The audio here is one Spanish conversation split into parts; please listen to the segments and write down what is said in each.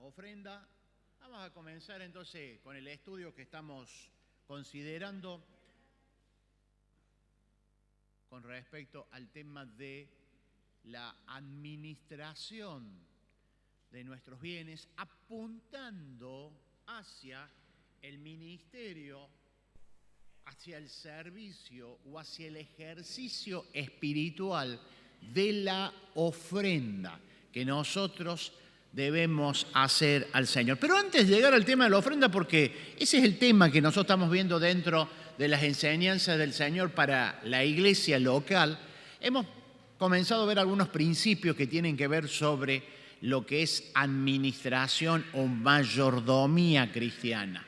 ofrenda. Vamos a comenzar entonces con el estudio que estamos considerando con respecto al tema de la administración de nuestros bienes, apuntando hacia el ministerio, hacia el servicio o hacia el ejercicio espiritual de la ofrenda que nosotros debemos hacer al Señor. Pero antes de llegar al tema de la ofrenda, porque ese es el tema que nosotros estamos viendo dentro de las enseñanzas del Señor para la iglesia local, hemos comenzado a ver algunos principios que tienen que ver sobre lo que es administración o mayordomía cristiana.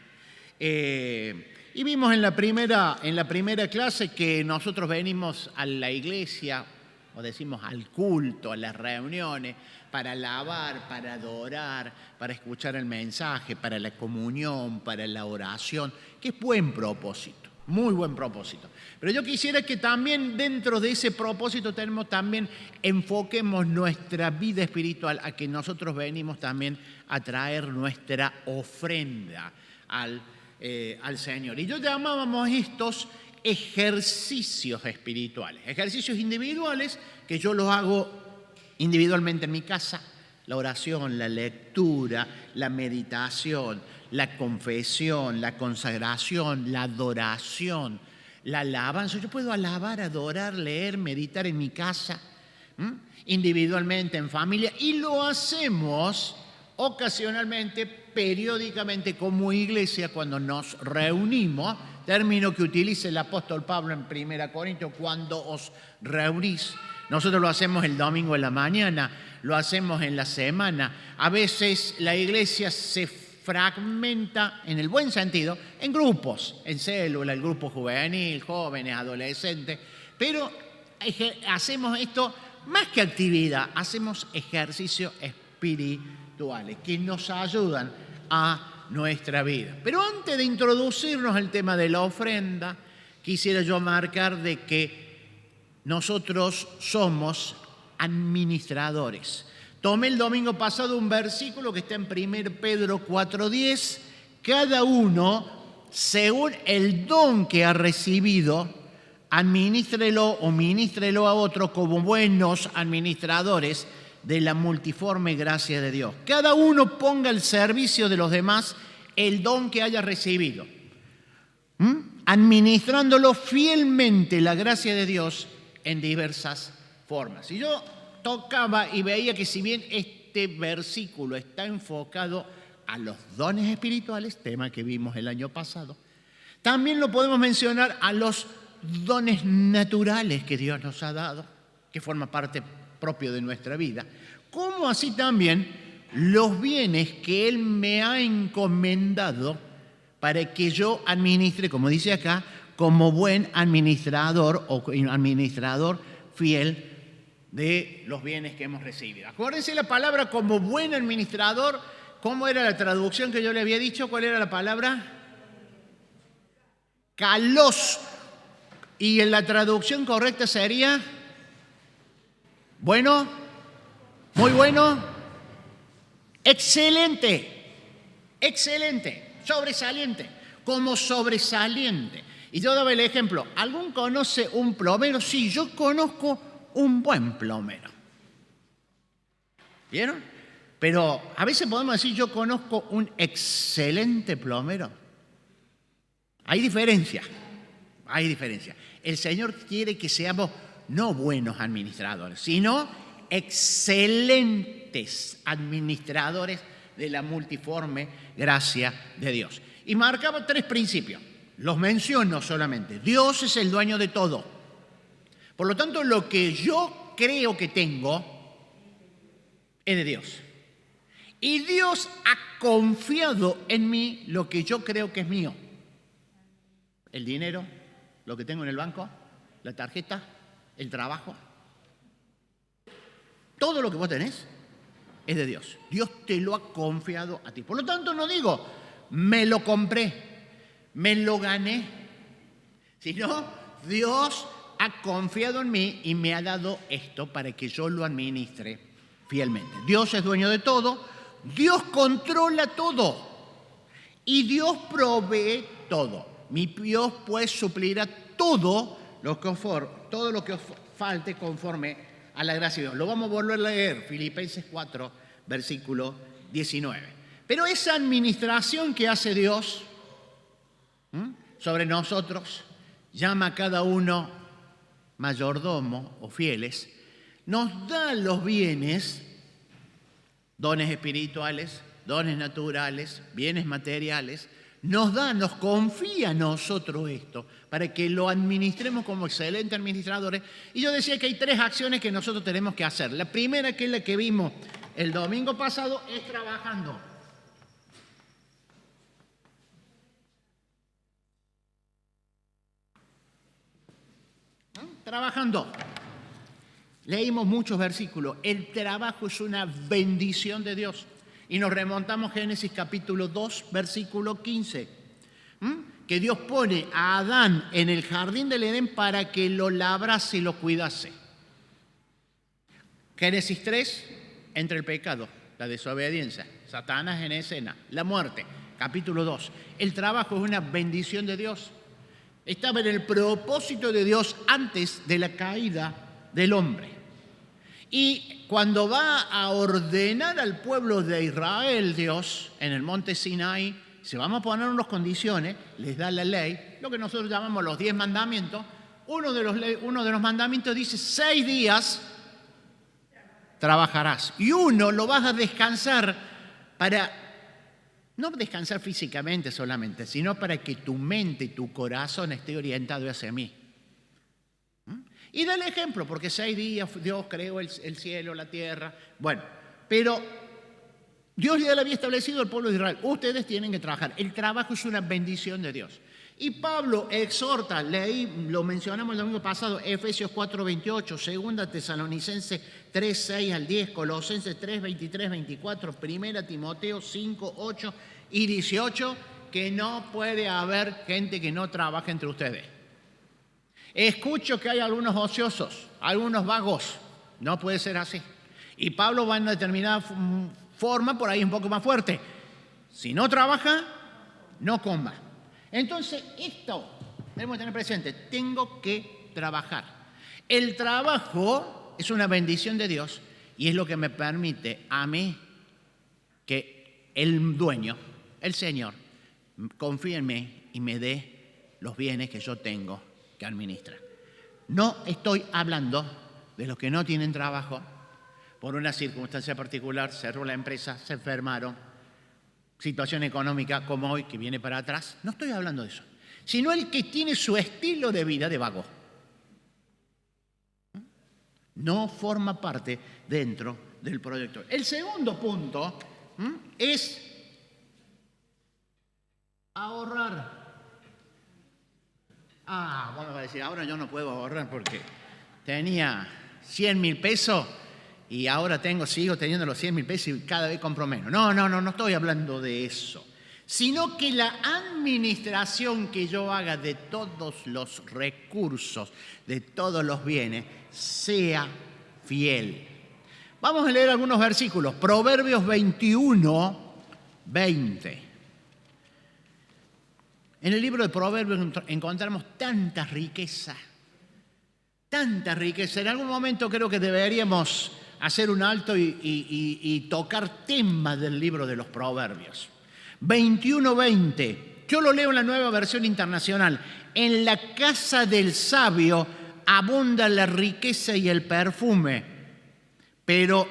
Y vimos en la primera clase que nosotros venimos a la iglesia, o decimos al culto, a las reuniones, para alabar, para adorar, para escuchar el mensaje, para la comunión, para la oración, que es buen propósito, muy buen propósito. Pero yo quisiera que también dentro de ese propósito también enfoquemos nuestra vida espiritual a que nosotros venimos también a traer nuestra ofrenda al Señor. Y yo llamábamos estos ejercicios espirituales, ejercicios individuales que yo los hago individualmente en mi casa: la oración, la lectura, la meditación, la confesión, la consagración, la adoración, la alabanza. Yo puedo alabar, adorar, leer, meditar en mi casa, individualmente, en familia, y lo hacemos ocasionalmente, periódicamente como iglesia cuando nos reunimos, término que utiliza el apóstol Pablo en 1 Corintios, cuando os reunís. Nosotros lo hacemos el domingo en la mañana, lo hacemos en la semana. A veces la iglesia se fragmenta, en el buen sentido, en grupos, en célula, el grupo juvenil, jóvenes, adolescentes, pero hacemos esto más que actividad, hacemos ejercicios espirituales que nos ayudan a nuestra vida. Pero antes de introducirnos al tema de la ofrenda, quisiera yo marcar de que nosotros somos administradores. Tomé el domingo pasado un versículo que está en 1 Pedro 4:10. Cada uno, según el don que ha recibido, administrelo o ministrelo a otro como buenos administradores de la multiforme gracia de Dios. Cada uno ponga al servicio de los demás el don que haya recibido, administrándolo fielmente la gracia de Dios en diversas formas. Y yo tocaba y veía que si bien este versículo está enfocado a los dones espirituales, tema que vimos el año pasado, también lo podemos mencionar a los dones naturales que Dios nos ha dado, que forma parte propio de nuestra vida, como así también los bienes que Él me ha encomendado para que yo administre, como dice acá, como buen administrador o administrador fiel de los bienes que hemos recibido. Acuérdense la palabra como buen administrador. ¿Cómo era la traducción que yo le había dicho? ¿Cuál era la palabra? Kalos. Y en la traducción correcta sería bueno, muy bueno, excelente, excelente, sobresaliente, como sobresaliente. Y yo daba el ejemplo, ¿algún conoce un plomero? Sí, yo conozco un buen plomero. ¿Vieron? Pero a veces podemos decir, yo conozco un excelente plomero. Hay diferencia, hay diferencia. El Señor quiere que seamos no buenos administradores, sino excelentes administradores de la multiforme gracia de Dios. Y marcaba 3 principios. Los menciono solamente. Dios es el dueño de todo. Por lo tanto, lo que yo creo que tengo es de Dios. Y Dios ha confiado en mí lo que yo creo que es mío. El dinero, lo que tengo en el banco, la tarjeta, el trabajo. Todo lo que vos tenés es de Dios. Dios te lo ha confiado a ti. Por lo tanto, no digo, me lo compré, me lo gané, sino Dios ha confiado en mí y me ha dado esto para que yo lo administre fielmente. Dios es dueño de todo, Dios controla todo y Dios provee todo. Mi Dios pues suplirá todo lo que os falte conforme a la gracia de Dios. Lo vamos a volver a leer, Filipenses 4, versículo 19. Pero esa administración que hace Dios sobre nosotros, llama a cada uno mayordomo o fieles, nos da los bienes, dones espirituales, dones naturales, bienes materiales, nos confía a nosotros esto para que lo administremos como excelentes administradores. Y yo decía que hay 3 acciones que nosotros tenemos que hacer. La primera, que es la que vimos el domingo pasado, es trabajando. Trabajando. Leímos muchos versículos. El trabajo es una bendición de Dios. Y nos remontamos a Génesis capítulo 2, versículo 15. Que Dios pone a Adán en el jardín del Edén para que lo labrase y lo cuidase. Génesis 3, entre el pecado, la desobediencia, Satanás en escena, la muerte. Capítulo 2. El trabajo es una bendición de Dios. Estaba en el propósito de Dios antes de la caída del hombre. Y cuando va a ordenar al pueblo de Israel, Dios, en el monte Sinaí, si vamos a poner unas condiciones, les da la ley, lo que nosotros llamamos los 10 mandamientos. Uno de los mandamientos dice: 6 días trabajarás. Y uno lo vas a descansar para, no descansar físicamente solamente, sino para que tu mente y tu corazón esté orientado hacia mí. Y da el ejemplo, porque 6 días Dios creó el cielo, la tierra. Bueno, pero Dios ya le había establecido al pueblo de Israel: ustedes tienen que trabajar. El trabajo es una bendición de Dios. Y Pablo exhorta, lo mencionamos el domingo pasado, Efesios 4:28, 2 Tesalonicenses 3:6 al 10, Colosenses 3:23, 24, 1 Timoteo 5:8 y 18, que no puede haber gente que no trabaje entre ustedes. Escucho que hay algunos ociosos, algunos vagos. No puede ser así. Y Pablo va en una determinada forma, por ahí un poco más fuerte. Si no trabaja, no coma. Entonces, esto debemos tener presente. Tengo que trabajar. El trabajo es una bendición de Dios y es lo que me permite a mí que el dueño, el Señor, confíe en mí y me dé los bienes que yo tengo que administrar. No estoy hablando de los que no tienen trabajo por una circunstancia particular, cerró la empresa, se enfermaron, situación económica como hoy que viene para atrás. No estoy hablando de eso, sino el que tiene su estilo de vida de vago. No forma parte dentro del proyecto. El segundo punto es ahorrar. Vamos a decir, ahora yo no puedo ahorrar porque tenía 100.000 pesos y ahora sigo teniendo los 100.000 pesos y cada vez compro menos. No estoy hablando de eso. Sino que la administración que yo haga de todos los recursos, de todos los bienes, sea fiel. Vamos a leer algunos versículos. Proverbios 21, 20. En el libro de Proverbios encontramos tanta riqueza. En algún momento creo que deberíamos hacer un alto y tocar temas del libro de los Proverbios. 21:20. Yo lo leo en la Nueva Versión Internacional. En la casa del sabio abunda la riqueza y el perfume. Pero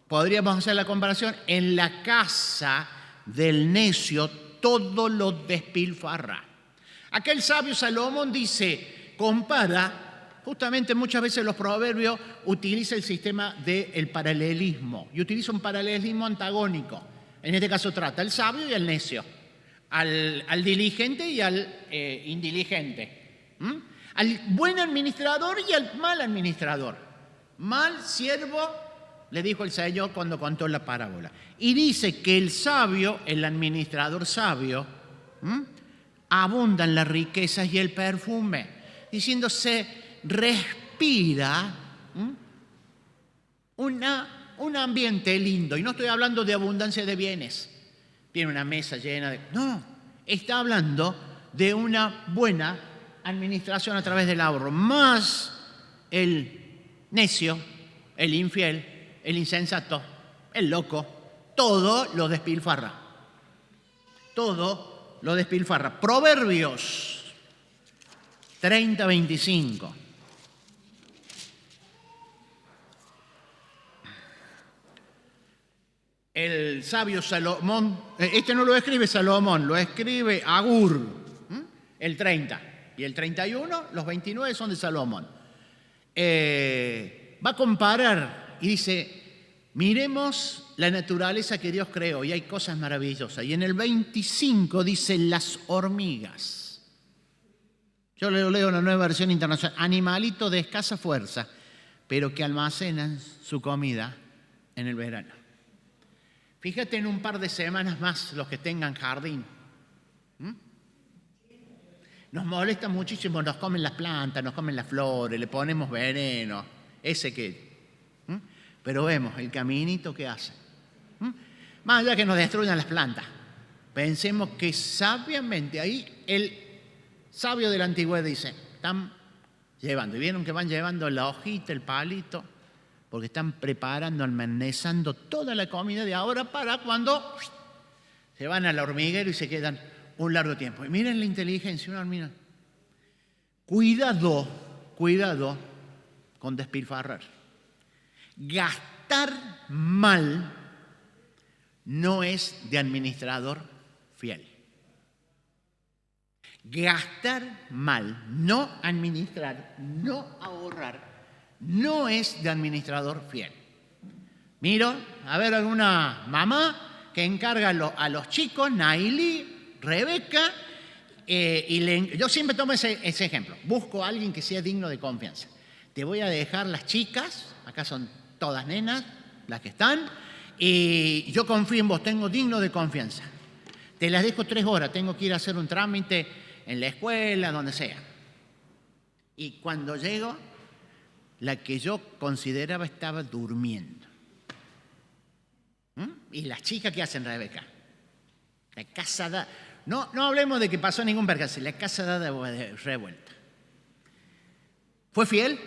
podríamos hacer la comparación. En la casa del necio todo lo despilfarra. Aquel sabio Salomón compara, justamente muchas veces los proverbios utiliza el sistema del paralelismo y utiliza un paralelismo antagónico. En este caso trata al sabio y al necio, al diligente y al indiligente, al buen administrador y al mal administrador. Mal siervo, le dijo el Señor cuando contó la parábola. Y dice que el sabio, el administrador sabio, abundan las riquezas y el perfume, diciéndose respira un ambiente lindo, y no estoy hablando de abundancia de bienes, tiene una mesa llena de... No, está hablando de una buena administración a través del ahorro, más el necio, el infiel, el insensato, el loco, todo lo despilfarra. Todo lo despilfarra. Proverbios 30:25. El sabio Salomón, este no lo escribe Salomón, lo escribe Agur, el 30. Y el 31, los 29 son de Salomón. Va a comparar y dice, miremos la naturaleza que Dios creó y hay cosas maravillosas. Y en el 25 dice las hormigas. Yo leo en la Nueva Versión Internacional. Animalito de escasa fuerza, pero que almacenan su comida en el verano. Fíjate en un par de semanas más los que tengan jardín. Nos molesta muchísimo, nos comen las plantas, nos comen las flores, le ponemos veneno, ese que... Pero vemos el caminito que hace. Más allá que nos destruyan las plantas, pensemos que sabiamente, ahí el sabio de la antigüedad dice, están llevando, y vieron que van llevando la hojita, el palito, porque están preparando, almacenando toda la comida de ahora para cuando se van al hormiguero y se quedan un largo tiempo. Y miren la inteligencia, una hormiga. Cuidado con despilfarrar. Gastar mal no es de administrador fiel. Gastar mal, no administrar, no ahorrar, no es de administrador fiel. Miro, a ver, alguna mamá que encarga a los chicos, Naili, Rebeca, yo siempre tomo ese ejemplo. Busco a alguien que sea digno de confianza. Te voy a dejar las chicas, acá son todas nenas, las que están, y yo confío en vos, tengo digno de confianza. Te las dejo 3 horas, tengo que ir a hacer un trámite en la escuela, donde sea. Y cuando llego, la que yo consideraba estaba durmiendo. ¿Y las chicas qué hacen, Rebeca? La casa da... No hablemos de que pasó ningún percance, la casa da de revuelta. ¿Fue fiel?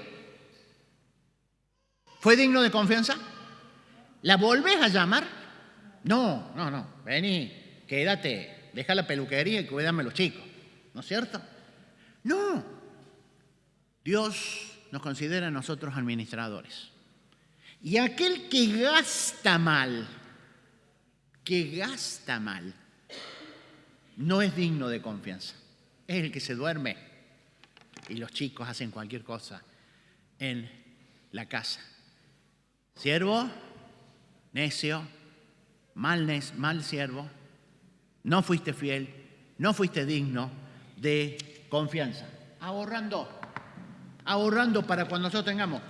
¿Fue digno de confianza? ¿La volvés a llamar? No, vení, quédate, deja la peluquería y cuídame a los chicos. ¿No es cierto? No. Dios nos considera a nosotros administradores. Y aquel que gasta mal, no es digno de confianza. Es el que se duerme y los chicos hacen cualquier cosa en la casa. Siervo, necio, mal siervo, no fuiste fiel, no fuiste digno de confianza. Ahorrando para cuando nosotros tengamos.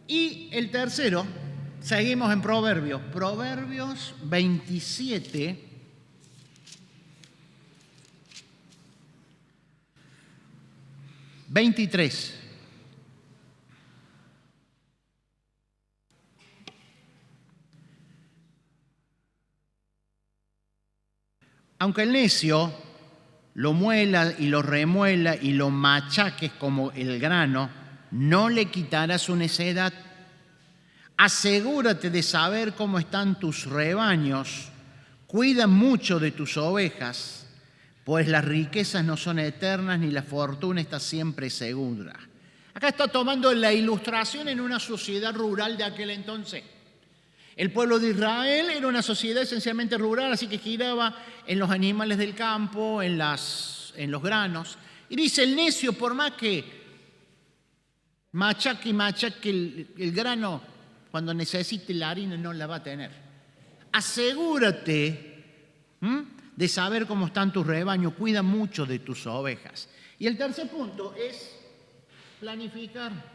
Y el tercero, seguimos en Proverbios. Proverbios 27. ...23... Aunque el necio lo muela y lo remuela y lo machaques como el grano, no le quitará su necedad. Asegúrate de saber cómo están tus rebaños, cuida mucho de tus ovejas, pues las riquezas no son eternas ni la fortuna está siempre segura. Acá está tomando la ilustración en una sociedad rural de aquel entonces. El pueblo de Israel era una sociedad esencialmente rural, así que giraba en los animales del campo, en los granos. Y dice, el necio, por más que machaque el grano, cuando necesite la harina no la va a tener. Asegúrate de saber cómo están tus rebaños, cuida mucho de tus ovejas. Y el tercer punto es planificar.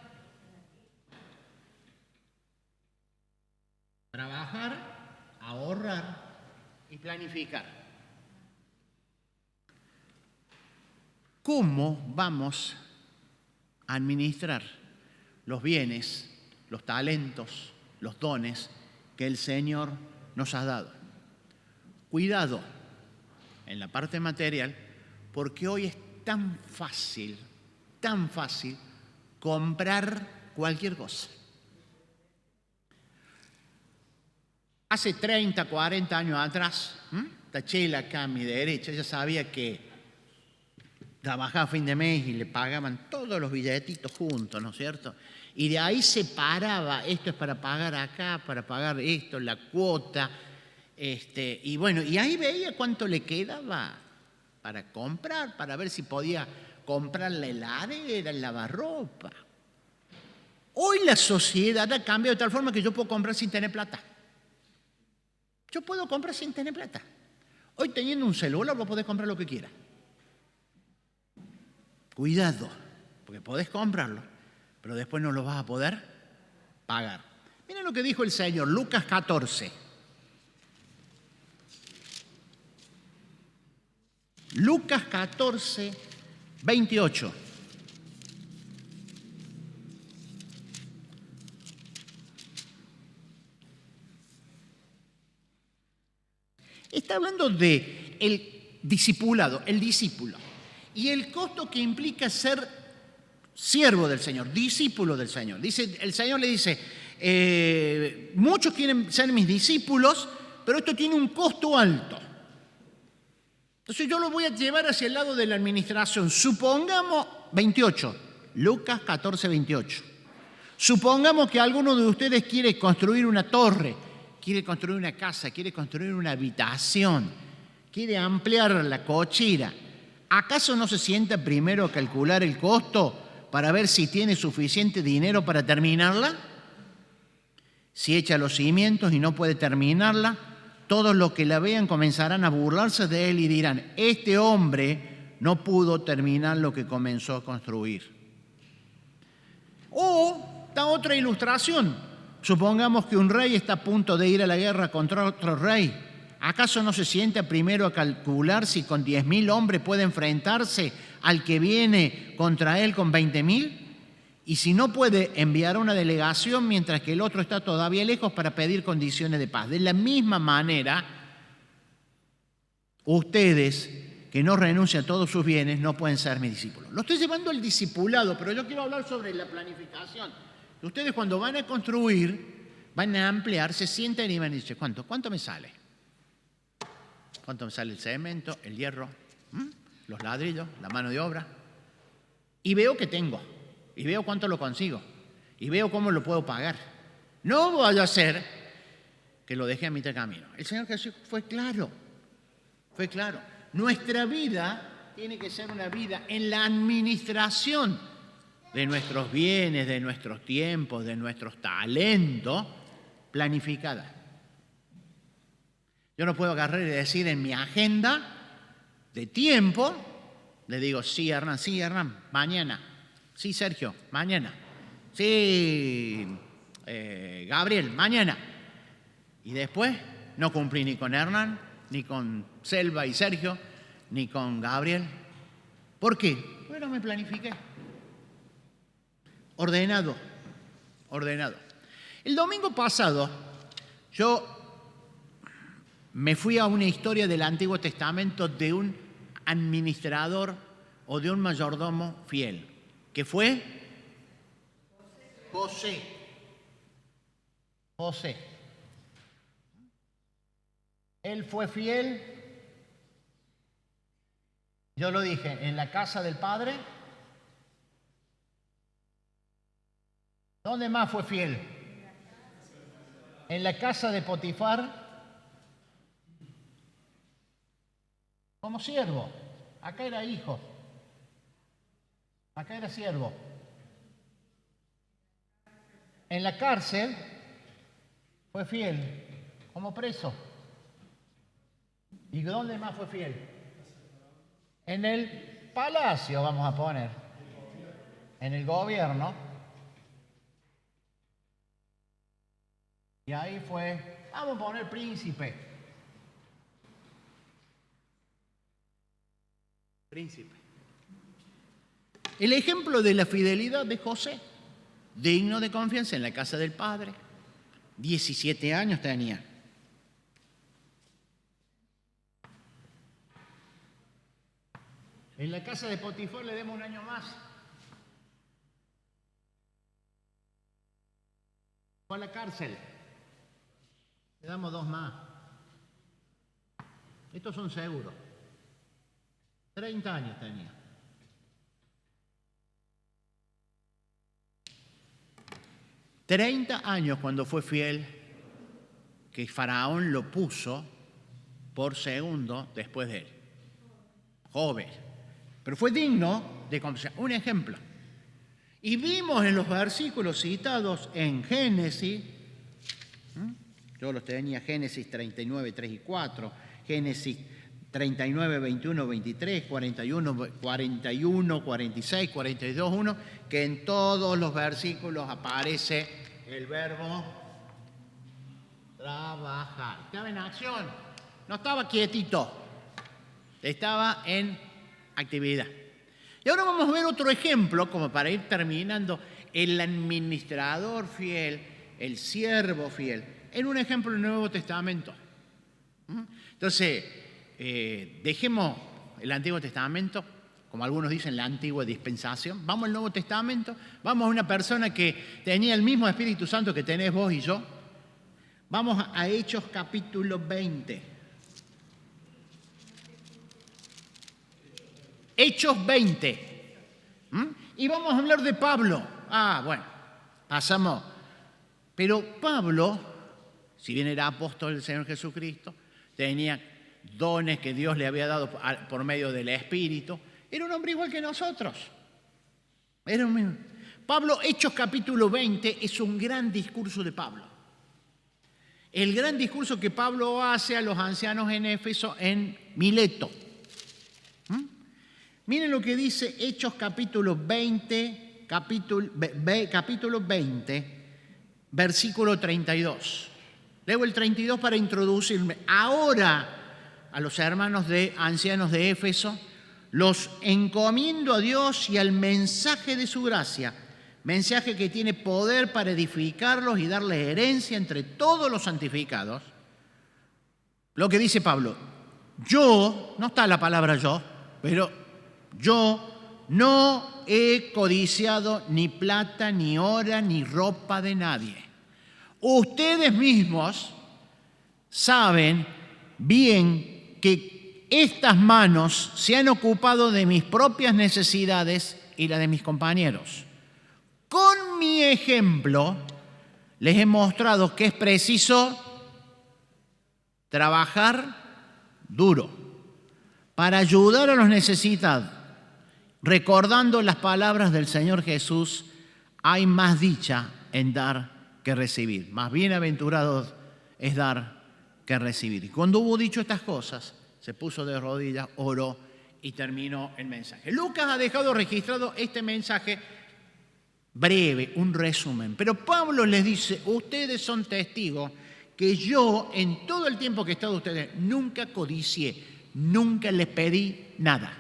Trabajar, ahorrar y planificar. ¿Cómo vamos a administrar los bienes, los talentos, los dones que el Señor nos ha dado. Cuidado en la parte material, porque hoy es tan fácil comprar cualquier cosa. Hace 30, 40 años atrás, esta chela acá a mi derecha, ella sabía que trabajaba a fin de mes y le pagaban todos los billetitos juntos, ¿no es cierto? Y de ahí separaba, esto es para pagar acá, para pagar esto, la cuota, y bueno, y ahí veía cuánto le quedaba para comprar, para ver si podía comprar la heladera, el lavarropa. Hoy la sociedad ha cambiado de tal forma que yo puedo comprar sin tener plata. Yo puedo comprar sin tener plata. Hoy teniendo un celular vos podés comprar lo que quieras. Cuidado, porque podés comprarlo, pero después no lo vas a poder pagar. Miren lo que dijo el Señor, Lucas 14. Lucas 14, 28. Está hablando de el discipulado, el discípulo, y el costo que implica ser siervo del Señor, discípulo del Señor. Dice, el Señor le dice, muchos quieren ser mis discípulos, pero esto tiene un costo alto. Entonces yo lo voy a llevar hacia el lado de la administración. Supongamos, 28, Lucas 14, 28. Supongamos que alguno de ustedes quiere construir una torre, quiere construir una casa, quiere construir una habitación, quiere ampliar la cochera. ¿Acaso no se sienta primero a calcular el costo para ver si tiene suficiente dinero para terminarla? Si echa los cimientos y no puede terminarla, todos los que la vean comenzarán a burlarse de él y dirán, este hombre no pudo terminar lo que comenzó a construir. O esta otra ilustración. Supongamos que un rey está a punto de ir a la guerra contra otro rey. ¿Acaso no se sienta primero a calcular si con 10.000 hombres puede enfrentarse al que viene contra él con 20.000? Y si no puede, enviar una delegación mientras que el otro está todavía lejos para pedir condiciones de paz. De la misma manera, ustedes que no renuncian a todos sus bienes no pueden ser mis discípulos. Lo estoy llevando al discipulado, pero yo quiero hablar sobre la planificación. Ustedes cuando van a construir, van a ampliar, se sientan y van a decir, ¿cuánto me sale? ¿Cuánto me sale el cemento, el hierro, los ladrillos, la mano de obra? Y veo que tengo, y veo cuánto lo consigo, y veo cómo lo puedo pagar. No voy a hacer que lo deje a mitad de camino. El Señor Jesús fue claro, fue claro. Nuestra vida tiene que ser una vida en la administración de nuestros bienes, de nuestros tiempos, de nuestros talentos, planificada. Yo no puedo agarrar y decir en mi agenda de tiempo, le digo, sí, Hernán, mañana. Sí, Sergio, mañana. Sí, Gabriel, mañana. Y después no cumplí ni con Hernán, ni con Selva y Sergio, ni con Gabriel. ¿Por qué? Bueno, me planifiqué. Ordenado. El domingo pasado yo me fui a una historia del Antiguo Testamento de un administrador o de un mayordomo fiel, que fue José. Él fue fiel, yo lo dije, en la casa del Padre. ¿Dónde más fue fiel? En la casa de Potifar, como siervo. Acá era hijo, acá era siervo. En la cárcel fue fiel, como preso. ¿Y dónde más fue fiel? En el palacio, vamos a poner. En el gobierno. Y ahí fue, vamos a poner príncipe. El ejemplo de la fidelidad de José, digno de confianza en la casa del Padre, 17 años tenía. En la casa de Potifar le demos un año más. Fue a la cárcel. Le damos 2 más. Estos son seguros. 30 años tenía. $30 años cuando fue fiel, que Faraón lo puso por segundo después de él. Joven. Pero fue digno de conocer. Un ejemplo. Y vimos en los versículos citados en Génesis, yo los tenía, Génesis 39, 3 y 4, Génesis 39, 21, 23, 41, 46, 42, 1, que en todos los versículos aparece el verbo trabajar. Estaba en acción, no estaba quietito, estaba en actividad. Y ahora vamos a ver otro ejemplo, como para ir terminando, el administrador fiel, el siervo fiel, en un ejemplo del Nuevo Testamento. Entonces, dejemos el Antiguo Testamento, como algunos dicen, la antigua dispensación. Vamos al Nuevo Testamento, vamos a una persona que tenía el mismo Espíritu Santo que tenés vos y yo. Vamos a Hechos capítulo 20. Hechos 20. Y vamos a hablar de Pablo. Bueno, pasamos. Pero Pablo, si bien era apóstol del Señor Jesucristo, tenía dones que Dios le había dado por medio del Espíritu, era un hombre igual que nosotros. Era un mismo. Pablo, Hechos capítulo 20, es un gran discurso de Pablo. El gran discurso que Pablo hace a los ancianos en Éfeso en Mileto. Miren lo que dice Hechos capítulo 20, capítulo 20, versículo 32. Leo el 32 para introducirme. Ahora a los hermanos ancianos de Éfeso los encomiendo a Dios y al mensaje de su gracia, mensaje que tiene poder para edificarlos y darles herencia entre todos los santificados. Lo que dice Pablo, yo, no está la palabra yo, pero yo no he codiciado ni plata, ni oro, ni ropa de nadie. Ustedes mismos saben bien que estas manos se han ocupado de mis propias necesidades y la de mis compañeros. Con mi ejemplo, les he mostrado que es preciso trabajar duro para ayudar a los necesitados, recordando las palabras del Señor Jesús, hay más dicha en dar que recibir. Más bienaventurado es dar que recibir. Y cuando hubo dicho estas cosas, se puso de rodillas, oró y terminó el mensaje. Lucas ha dejado registrado este mensaje breve, un resumen. Pero Pablo les dice, ustedes son testigos que yo en todo el tiempo que he estado ustedes nunca codicié, nunca les pedí nada.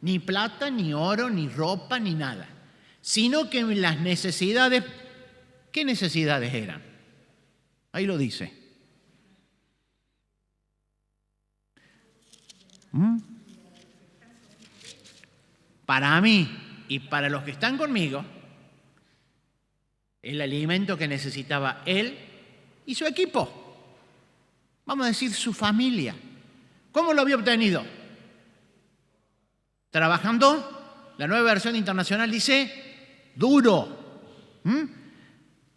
Ni plata, ni oro, ni ropa, ni nada. Sino que las necesidades, ¿qué necesidades eran? Ahí lo dice. Para mí y para los que están conmigo, el alimento que necesitaba él y su equipo. Vamos a decir su familia. ¿Cómo lo había obtenido? Trabajando, la Nueva Versión Internacional dice, duro.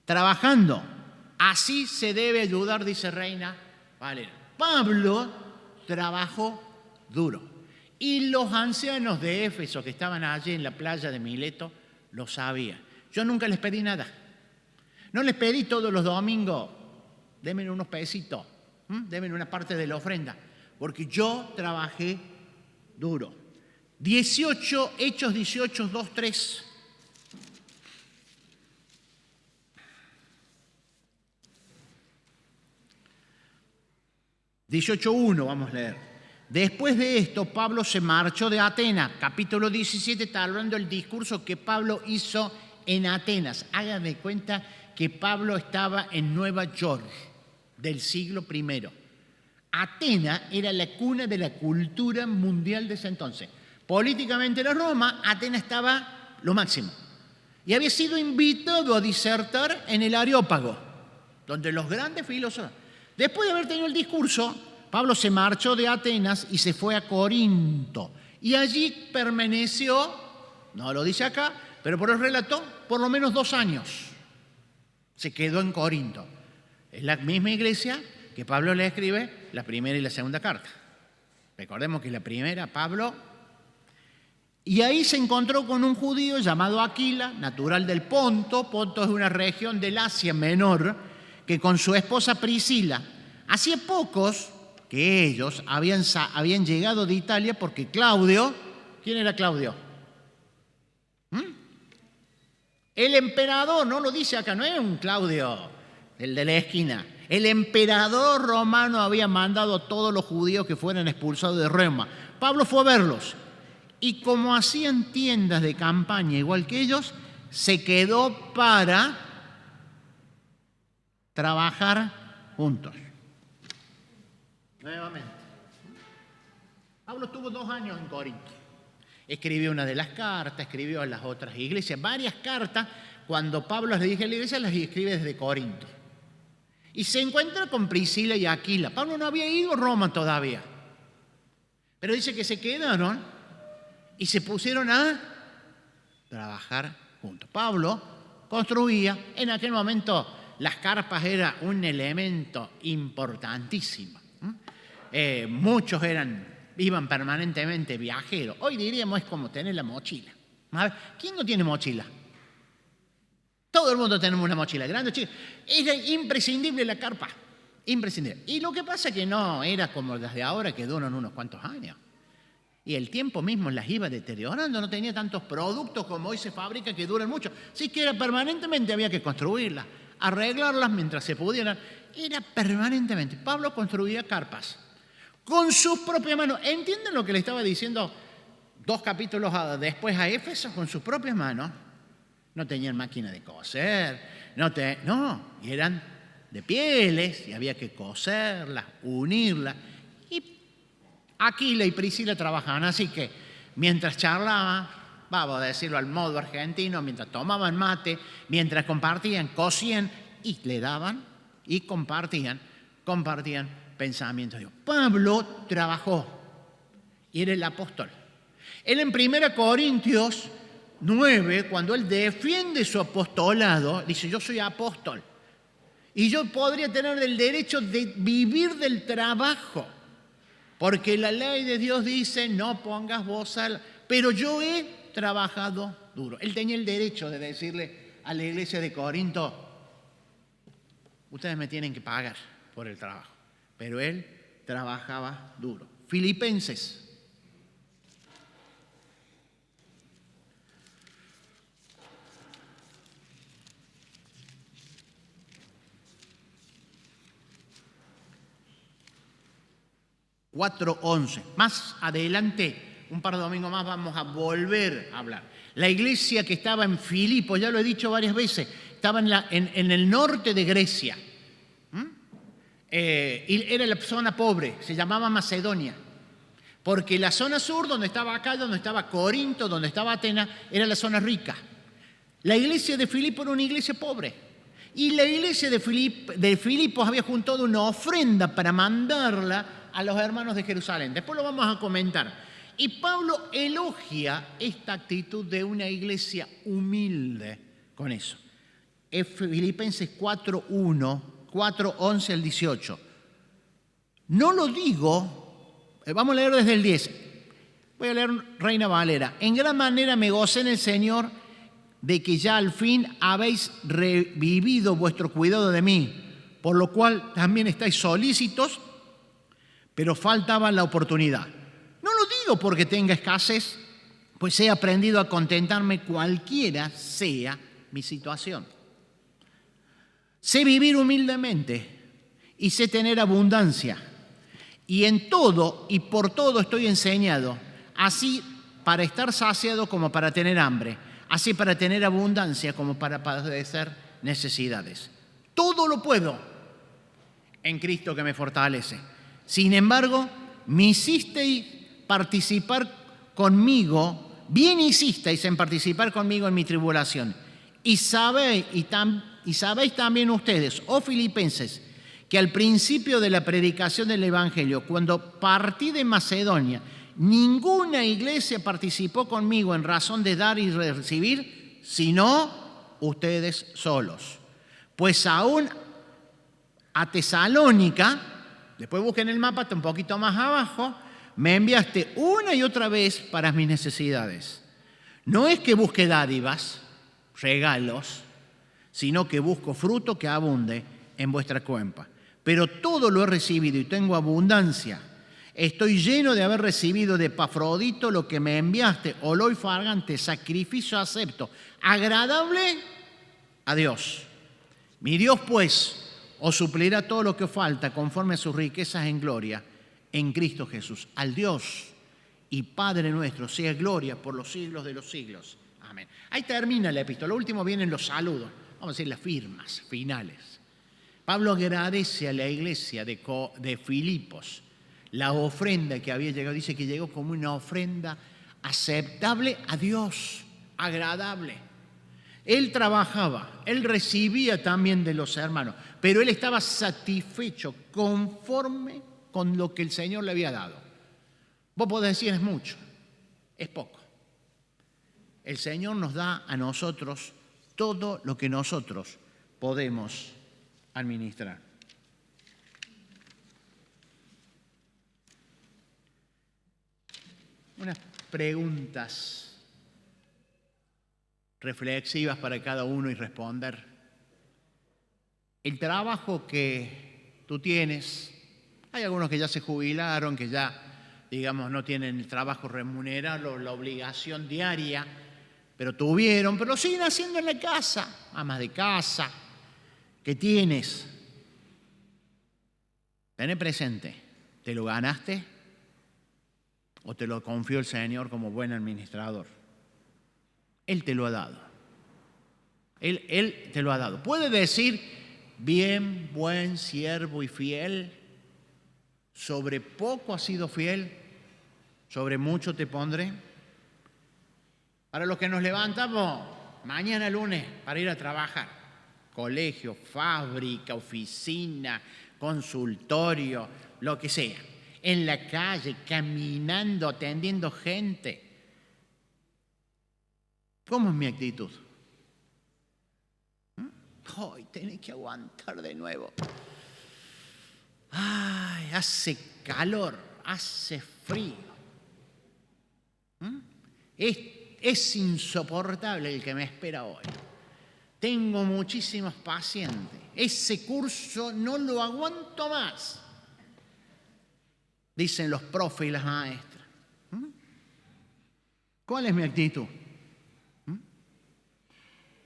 Trabajando. Así se debe ayudar, dice Reina Valera. Pablo trabajó duro. Y los ancianos de Éfeso que estaban allí en la playa de Mileto lo sabían. Yo nunca les pedí nada. No les pedí todos los domingos, denme unos pesitos, denme una parte de la ofrenda, porque yo trabajé duro. Hechos 18, 2, 3. Vamos a leer. Después de esto, Pablo se marchó de Atenas. Capítulo 17 está hablando del discurso que Pablo hizo en Atenas. Háganme cuenta que Pablo estaba en Nueva York del siglo I. Atenas era la cuna de la cultura mundial de ese entonces. Políticamente era Roma, Atenas estaba lo máximo. Y había sido invitado a disertar en el Areópago, donde los grandes filósofos... Después de haber tenido el discurso, Pablo se marchó de Atenas y se fue a Corinto. Y allí permaneció, no lo dice acá, pero por el relato, por lo menos 2 años. Se quedó en Corinto. Es la misma iglesia que Pablo le escribe la primera y la segunda carta. Recordemos que la primera, Pablo... Y ahí se encontró con un judío llamado Aquila, natural del Ponto. Ponto es una región del Asia Menor, que con su esposa Priscila, hacía pocos que ellos habían llegado de Italia porque Claudio, ¿quién era Claudio? El emperador, no lo dice acá, no es un Claudio, el de la esquina. El emperador romano había mandado a todos los judíos que fueran expulsados de Roma. Pablo fue a verlos. Y como hacían tiendas de campaña igual que ellos, se quedó para trabajar juntos. Nuevamente. Pablo estuvo 2 años en Corinto. Escribió una de las cartas, escribió a las otras iglesias, varias cartas. Cuando Pablo les dirige a la iglesia, las escribe desde Corinto. Y se encuentra con Priscila y Aquila. Pablo no había ido a Roma todavía. Pero dice que se quedaron y se pusieron a trabajar juntos. Pablo construía, en aquel momento las carpas eran un elemento importantísimo. Muchos iban permanentemente viajeros. Hoy diríamos es como tener la mochila. ¿Quién no tiene mochila? Todo el mundo tenemos una mochila, grande o chica. Era imprescindible la carpa, imprescindible. Y lo que pasa es que no era como las de ahora que duran unos cuantos años. Y el tiempo mismo las iba deteriorando, no tenía tantos productos como hoy se fabrica que duran mucho. Así que era permanentemente, había que construirlas, arreglarlas mientras se pudieran. Era permanentemente. Pablo construía carpas con sus propias manos. ¿Entienden lo que le estaba diciendo 2 capítulos después a Éfeso? Con sus propias manos. No tenían máquina de coser, y eran de pieles y había que coserlas, unirlas. Aquila y Priscila trabajaban, así que mientras charlaban, vamos a decirlo al modo argentino, mientras tomaban mate, mientras compartían, cosían y le daban y compartían pensamientos. Pablo trabajó y era el apóstol. Él en 1 Corintios 9, cuando él defiende su apostolado, dice: yo soy apóstol y yo podría tener el derecho de vivir del trabajo. Porque la ley de Dios dice, no pongas bozal, pero yo he trabajado duro. Él tenía el derecho de decirle a la iglesia de Corinto, ustedes me tienen que pagar por el trabajo. Pero él trabajaba duro. Filipenses. (4:11). Más adelante, un par de domingos más, vamos a volver a hablar. La iglesia que estaba en Filipo, ya lo he dicho varias veces, estaba en el norte de Grecia. Y era la zona pobre, se llamaba Macedonia. Porque la zona sur, donde estaba acá, donde estaba Corinto, donde estaba Atenas, era la zona rica. La iglesia de Filipo era una iglesia pobre. Y la iglesia de Filipos había juntado una ofrenda para mandarla a los hermanos de Jerusalén. Después lo vamos a comentar. Y Pablo elogia esta actitud de una iglesia humilde con eso. Es Filipenses 4:1, 4:11 al 18. No lo digo, vamos a leer desde el 10. Voy a leer Reina Valera. En gran manera me gocé en el Señor de que ya al fin habéis revivido vuestro cuidado de mí, por lo cual también estáis solícitos, pero faltaba la oportunidad. No lo digo porque tenga escasez, pues he aprendido a contentarme cualquiera sea mi situación. Sé vivir humildemente y sé tener abundancia. Y en todo y por todo estoy enseñado, así para estar saciado como para tener hambre, así para tener abundancia como para padecer necesidades. Todo lo puedo en Cristo que me fortalece. Sin embargo, me hicisteis participar conmigo, bien hicisteis en participar conmigo en mi tribulación. Y sabéis también ustedes, oh filipenses, que al principio de la predicación del Evangelio, cuando partí de Macedonia, ninguna iglesia participó conmigo en razón de dar y recibir, sino ustedes solos. Pues aún a Tesalónica, después busquen el mapa, está un poquito más abajo, me enviaste una y otra vez para mis necesidades. No es que busque dádivas, regalos, sino que busco fruto que abunde en vuestra cuenta. Pero todo lo he recibido y tengo abundancia. Estoy lleno de haber recibido de Epafrodito lo que me enviaste, olor fragante, sacrificio acepto, agradable a Dios. Mi Dios, pues, os suplirá todo lo que os falta conforme a sus riquezas en gloria en Cristo Jesús. Al Dios y Padre nuestro sea gloria por los siglos de los siglos. Amén. Ahí termina la epístola. Lo último vienen los saludos, vamos a decir las firmas finales. Pablo agradece a la iglesia de Filipos la ofrenda que había llegado. Dice que llegó como una ofrenda aceptable a Dios, agradable. Él trabajaba, él recibía también de los hermanos, pero él estaba satisfecho conforme con lo que el Señor le había dado. Vos podés decir es mucho, es poco. El Señor nos da a nosotros todo lo que nosotros podemos administrar. Unas preguntas reflexivas para cada uno y responder. El trabajo que tú tienes, hay algunos que ya se jubilaron, que ya, digamos, no tienen el trabajo remunerado, la obligación diaria, pero pero lo siguen haciendo en la casa, amas de casa. ¿Qué tienes? Tené presente, ¿te lo ganaste o te lo confió el Señor como buen administrador? Él te lo ha dado. Él te lo ha dado. Puede decir, bien, buen siervo y fiel, sobre poco has sido fiel, sobre mucho te pondré. Para los que nos levantamos mañana lunes para ir a trabajar, colegio, fábrica, oficina, consultorio, lo que sea, en la calle, caminando, atendiendo gente. ¿Cómo es mi actitud? Hoy tenés que aguantar de nuevo. Ay, hace calor, hace frío. Es insoportable el que me espera hoy. Tengo muchísimos pacientes. Ese curso no lo aguanto más, dicen los profes y las maestras. ¿Cuál es mi actitud?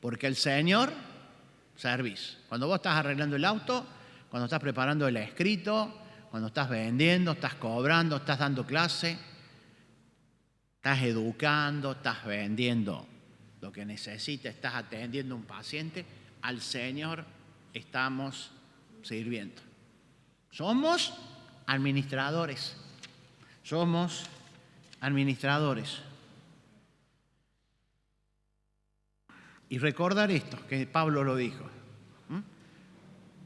Porque el Señor servís. Cuando vos estás arreglando el auto, cuando estás preparando el escrito, cuando estás vendiendo, estás cobrando, estás dando clase, estás educando, estás vendiendo lo que necesita, estás atendiendo a un paciente, al Señor estamos sirviendo. Somos administradores. Somos administradores. Y recordar esto, que Pablo lo dijo.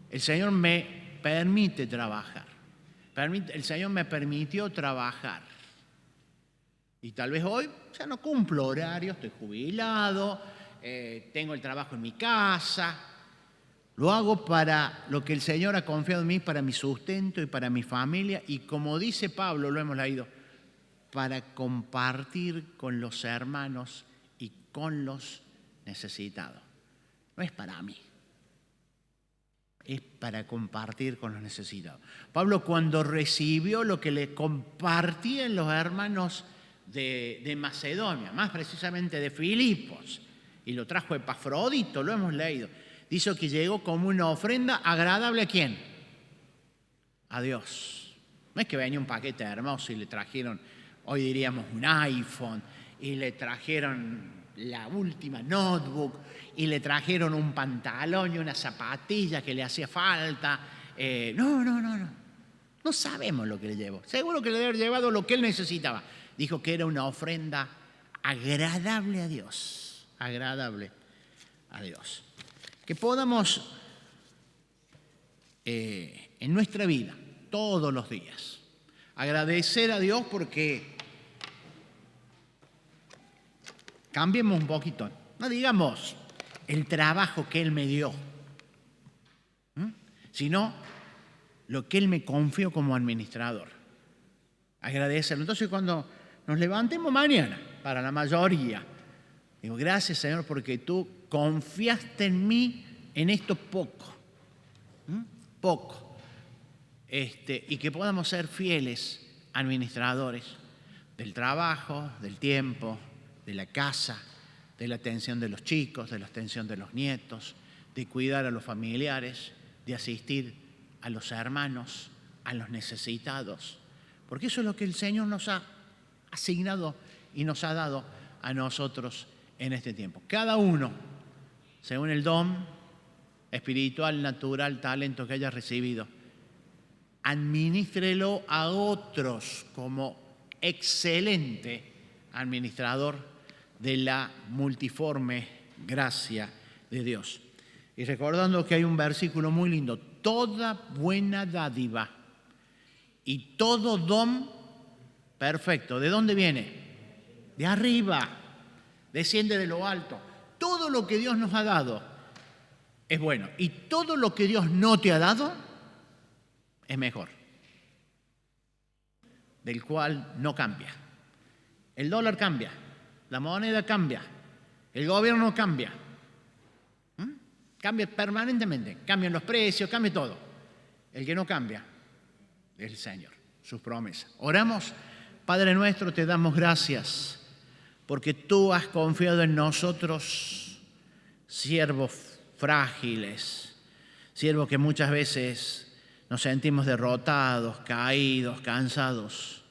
El Señor me permite trabajar. El Señor me permitió trabajar. Y tal vez hoy ya no cumplo horario, estoy jubilado, tengo el trabajo en mi casa. Lo hago para lo que el Señor ha confiado en mí, para mi sustento y para mi familia. Y como dice Pablo, lo hemos leído, para compartir con los hermanos y con los necesitados. No es para mí, es para compartir con los necesitados. Pablo, cuando recibió lo que le compartían los hermanos de Macedonia, más precisamente de Filipos, y lo trajo Epafrodito, lo hemos leído, dice que llegó como una ofrenda agradable ¿a quién? A Dios. No es que venía un paquete hermoso y le trajeron, hoy diríamos un iPhone, y le trajeron la última notebook y le trajeron un pantalón y una zapatilla que le hacía falta. No sabemos lo que le llevó. Seguro que le debe haber llevado lo que él necesitaba. Dijo que era una ofrenda agradable a Dios. Agradable a Dios. Que podamos en nuestra vida, todos los días, agradecer a Dios porque cambiemos un poquito. No digamos el trabajo que Él me dio, sino lo que Él me confió como administrador. Agradecerlo. Entonces, cuando nos levantemos mañana, para la mayoría, digo, gracias, Señor, porque tú confiaste en mí en esto poco. Y que podamos ser fieles administradores del trabajo, del tiempo, de la casa, de la atención de los chicos, de la atención de los nietos, de cuidar a los familiares, de asistir a los hermanos, a los necesitados. Porque eso es lo que el Señor nos ha asignado y nos ha dado a nosotros en este tiempo. Cada uno, según el don espiritual, natural, talento que haya recibido, administrelo a otros como excelente administrador de la multiforme gracia de Dios. Y recordando que hay un versículo muy lindo: toda buena dádiva y todo don perfecto, ¿de dónde viene? De arriba, desciende de lo alto. Todo lo que Dios nos ha dado es bueno, y todo lo que Dios no te ha dado es mejor, del cual no cambia. El dólar cambia, la moneda cambia, el gobierno cambia, cambia permanentemente, cambian los precios, cambia todo. El que no cambia es el Señor, sus promesas. Oramos. Padre nuestro, te damos gracias porque tú has confiado en nosotros, siervos frágiles, siervos que muchas veces nos sentimos derrotados, caídos, cansados.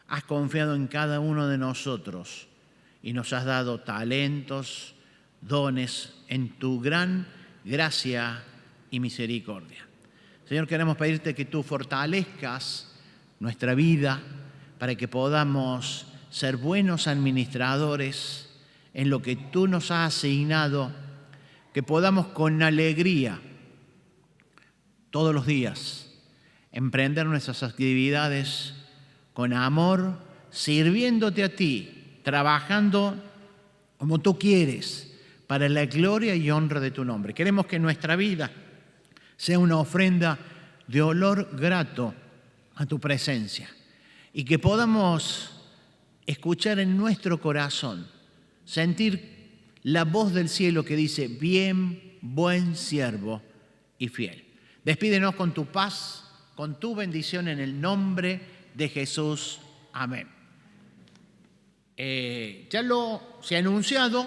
Has confiado en cada uno de nosotros y nos has dado talentos, dones en tu gran gracia y misericordia. Señor, queremos pedirte que tú fortalezcas nuestra vida para que podamos ser buenos administradores en lo que tú nos has asignado, que podamos con alegría todos los días emprender nuestras actividades con amor, sirviéndote a ti, trabajando como tú quieres, para la gloria y honra de tu nombre. Queremos que nuestra vida sea una ofrenda de olor grato a tu presencia y que podamos escuchar en nuestro corazón, sentir la voz del cielo que dice: bien, buen siervo y fiel. Despídenos con tu paz, con tu bendición en el nombre de Jesús. Amén. Ya se ha anunciado,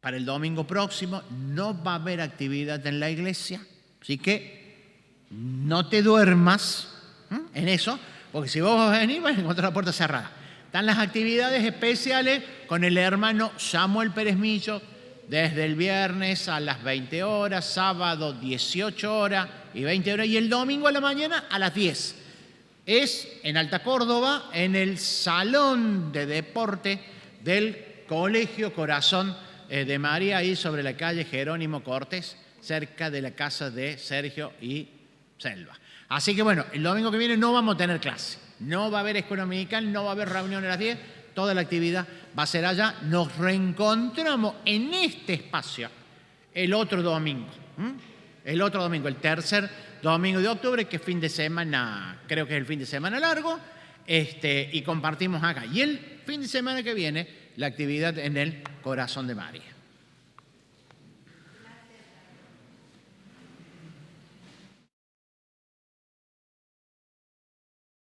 para el domingo próximo no va a haber actividad en la iglesia, así que no te duermas en eso, porque si vos vas a venir vas a encontrar la puerta cerrada. Están las actividades especiales con el hermano Samuel Pérez Millo, desde el viernes a las 20 horas, sábado 18 horas y 20 horas, y el domingo a la mañana a las 10. Es en Alta Córdoba, en el Salón de Deporte del Colegio Corazón de María, ahí sobre la calle Jerónimo Cortés, cerca de la casa de Sergio y Selva. Así que bueno, el domingo que viene no vamos a tener clase, no va a haber escuela dominical, no va a haber reunión a las 10, toda la actividad va a ser allá. Nos reencontramos en este espacio el otro domingo, el tercer domingo de octubre, que es fin de semana, creo que es el fin de semana largo, y compartimos acá. Y el fin de semana que viene, la actividad en el Corazón de María.